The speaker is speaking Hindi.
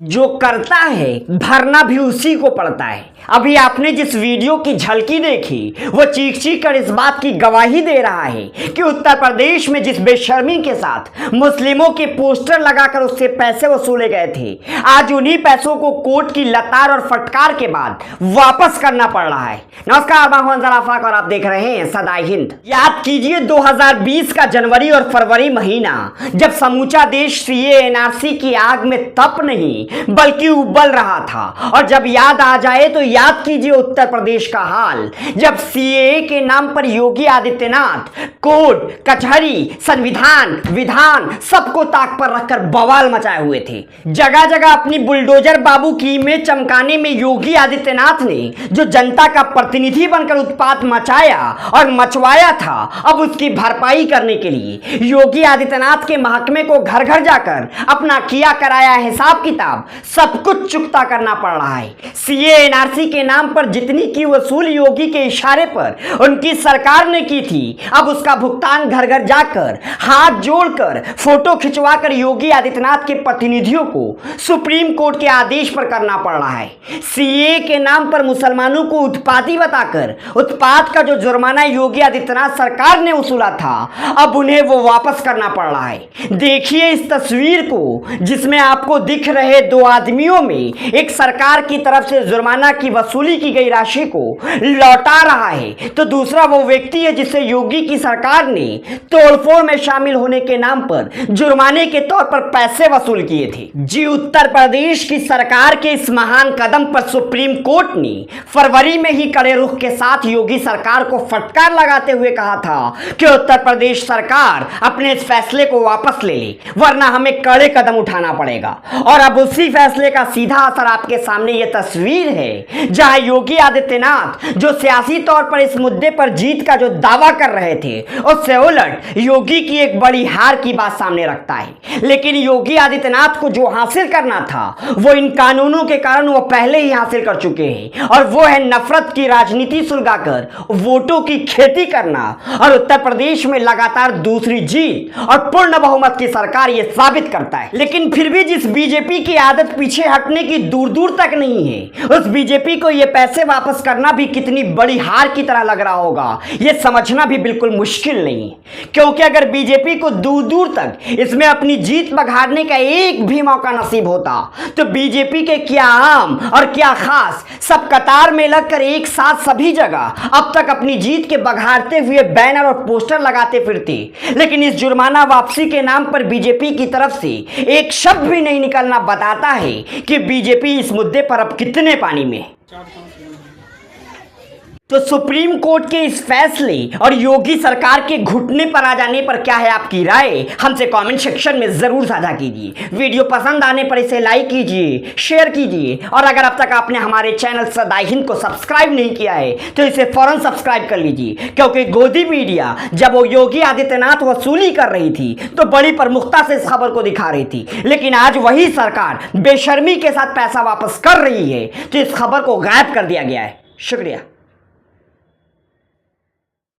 जो करता है भरना भी उसी को पड़ता है। अभी आपने जिस वीडियो की झलकी देखी वो चीख चीख कर इस बात की गवाही दे रहा है कि उत्तर प्रदेश में जिस बेशर्मी के साथ मुस्लिमों के पोस्टर लगाकर उससे पैसे वसूले गए थे, आज उन्हीं पैसों को कोर्ट की लतार और फटकार के बाद वापस करना पड़ रहा है। नमस्कार, मैं हूं अंजर आफाक और आप देख रहे हैं सदा हिंद। याद कीजिए 2020 का जनवरी और फरवरी महीना, जब समूचा देश सीए एनआरसी की आग में तप नहीं बल्कि उबल रहा था। और जब याद आ जाए तो याद कीजिए उत्तर प्रदेश का हाल, जब सीएए के नाम पर योगी आदित्यनाथ कोर्ट, कचहरी, संविधान, विधान सबको ताक पर रखकर बवाल मचाए हुए थे। जगह जगह अपनी बुलडोजर बाबू की इमेज चमकाने में योगी आदित्यनाथ ने जो जनता का प्रतिनिधि बनकर उत्पात मचाया और मचवाया था, अब उसकी भरपाई करने के लिए योगी आदित्यनाथ के महकमे को घर घर जाकर अपना किया कराया हिसाब किताब सब कुछ चुकता करना पड़ रहा है। सीए एनआरसी के नाम पर जितनी की वसूल योगी के इशारे पर उनकी सरकार ने की थी, अब उसका भुगतान घर घर जाकर हाथ जोड़कर फोटो खिंचवाकर योगी आदित्यनाथ के प्रतिनिधियों को सुप्रीम कोर्ट के आदेश पर करना पड़ रहा है। सीए के नाम पर मुसलमानों को उत्पाती बताकर उत्पात का जो जुर्माना योगी आदित्यनाथ सरकार ने वसूला था, अब उन्हें वो वापस करना पड़ रहा है। देखिए इस तस्वीर को, जिसमें आपको दिख रहे दो आदमियों में एक सरकार की तरफ से जुर्माना की वसूली की गई राशि को लौटा रहा है, तो दूसरा वो व्यक्ति है जिससे योगी की सरकार ने तोड़फोड़ में शामिल होने के नाम पर जुर्माने के तौर पर पैसे वसूल किए थे। जी, उत्तर प्रदेश की सरकार के इस महान कदम पर सुप्रीम कोर्ट ने फरवरी में ही कड़े रुख के साथ योगी सरकार को फटकार लगाते हुए कहा था कि उत्तर प्रदेश सरकार अपने इस फैसले को वापस ले ले, वरना हमें कड़े कदम उठाना पड़ेगा। और अब उसी फैसले का सीधा असर आपके सामने ये तस्वीर है, जहां योगी आदित्यनाथ जो सियासी तौर पर इस मुद्दे पर जीत का जो दावा कर रहे थे, उससे उलट योगी की एक बड़ी हार की बात सामने रखता है। लेकिन योगी आदित्यनाथ को जो हासिल करना था वो इन कानूनों के कारण वो पहले ही हासिल कर चुके हैं, और वो है नफरत की राजनीति सुलगाकर वोटों की खेती करना और उत्तर प्रदेश में लगातार दूसरी जीत और पूर्ण बहुमत की सरकार ये साबित करता है। लेकिन फिर भी जिस बीजेपी की आदत पीछे हटने की दूर दूर तक नहीं है, उस बीजेपी को ये पैसे वापस करना भी कितनी बड़ी हार की तरह लग रहा होगा, ये समझना भी बिल्कुल मुश्किल नहीं है। क्योंकि अगर बीजेपी को दूर दूर तक इसमें अपनी जीत बघाड़ने का एक भी मौका नसीब होता, तो बीजेपी के क्या आम और क्या खास सब कतार में लगकर एक साथ सभी जगह अब तक अपनी जीत के बघाड़ते हुए बैनर और पोस्टर लगाते फिरते। लेकिन इस जुर्माना वापसी के नाम पर बीजेपी की तरफ से एक शब्द भी नहीं निकलना बताता है कि बीजेपी इस मुद्दे पर अब कितने पानी में है। तो सुप्रीम कोर्ट के इस फैसले और योगी सरकार के घुटने पर आ जाने पर क्या है आपकी राय, हमसे कमेंट सेक्शन में जरूर साझा कीजिए। वीडियो पसंद आने पर इसे लाइक कीजिए, शेयर कीजिए, और अगर अब तक आपने हमारे चैनल सदा हिंद को सब्सक्राइब नहीं किया है तो इसे फौरन सब्सक्राइब कर लीजिए। क्योंकि गोदी मीडिया जब वो योगी आदित्यनाथ वसूली कर रही थी तो बड़ी प्रमुखता से इस खबर को दिखा रही थी, लेकिन आज वही सरकार बेशर्मी के साथ पैसा वापस कर रही है तो इस खबर को गायब कर दिया गया है। शुक्रिया।